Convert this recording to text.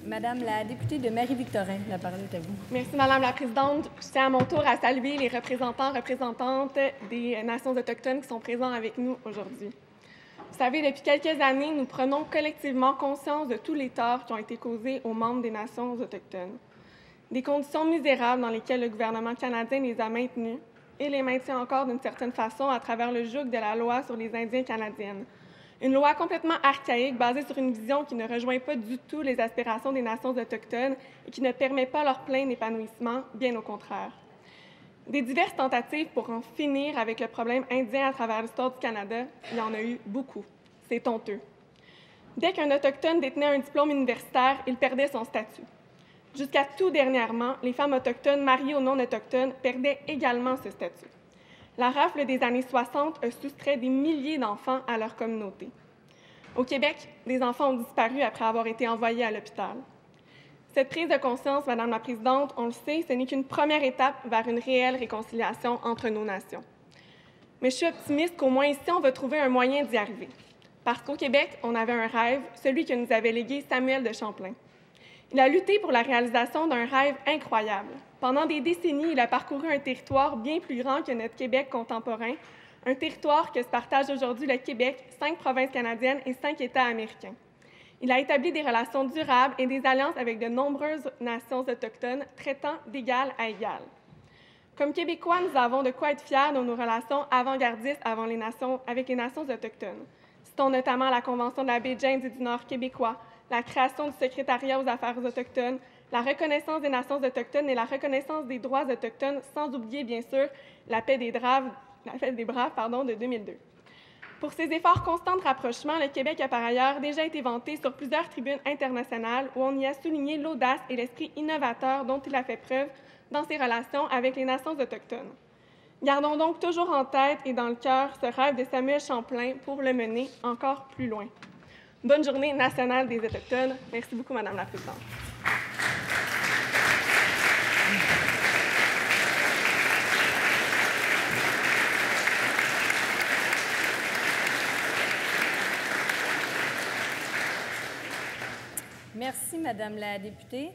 Madame la députée de Marie-Victorin, la parole est à vous. Merci, Madame la Présidente. Je tiens à mon tour à saluer les représentantes des Nations autochtones qui sont présents avec nous aujourd'hui. Vous savez, depuis quelques années, nous prenons collectivement conscience de tous les torts qui ont été causés aux membres des Nations autochtones. Des conditions misérables dans lesquelles le gouvernement canadien les a maintenus et les maintient encore d'une certaine façon à travers le joug de la loi sur les Indiens canadiennes. Une loi complètement archaïque, basée sur une vision qui ne rejoint pas du tout les aspirations des nations autochtones et qui ne permet pas leur plein épanouissement, bien au contraire. Des diverses tentatives pour en finir avec le problème indien à travers l'histoire du Canada, il y en a eu beaucoup. C'est honteux. Dès qu'un Autochtone détenait un diplôme universitaire, il perdait son statut. Jusqu'à tout dernièrement, les femmes autochtones mariées aux non-autochtones perdaient également ce statut. La rafle des années 60 a soustrait des milliers d'enfants à leur communauté. Au Québec, des enfants ont disparu après avoir été envoyés à l'hôpital. Cette prise de conscience, Madame la Présidente, on le sait, ce n'est qu'une première étape vers une réelle réconciliation entre nos nations. Mais je suis optimiste qu'au moins ici, on va trouver un moyen d'y arriver. Parce qu'au Québec, on avait un rêve, celui que nous avait légué Samuel de Champlain. Il a lutté pour la réalisation d'un rêve incroyable. Pendant des décennies, il a parcouru un territoire bien plus grand que notre Québec contemporain, un territoire que se partagent aujourd'hui le Québec, 5 provinces canadiennes et 5 États américains. Il a établi des relations durables et des alliances avec de nombreuses nations autochtones, traitant d'égal à égal. Comme Québécois, nous avons de quoi être fiers de nos relations avant-gardistes avec les nations autochtones. Citons notamment la Convention de la baie James et du Nord québécois, la création du secrétariat aux affaires autochtones, la reconnaissance des nations autochtones et la reconnaissance des droits autochtones, sans oublier, bien sûr, la paix des braves de 2002. Pour ses efforts constants de rapprochement, le Québec a par ailleurs déjà été vanté sur plusieurs tribunes internationales où on y a souligné l'audace et l'esprit innovateur dont il a fait preuve dans ses relations avec les nations autochtones. Gardons donc toujours en tête et dans le cœur ce rêve de Samuel Champlain pour le mener encore plus loin. Bonne journée nationale des Autochtones. Merci beaucoup, Madame la Présidente. Merci, Madame la députée.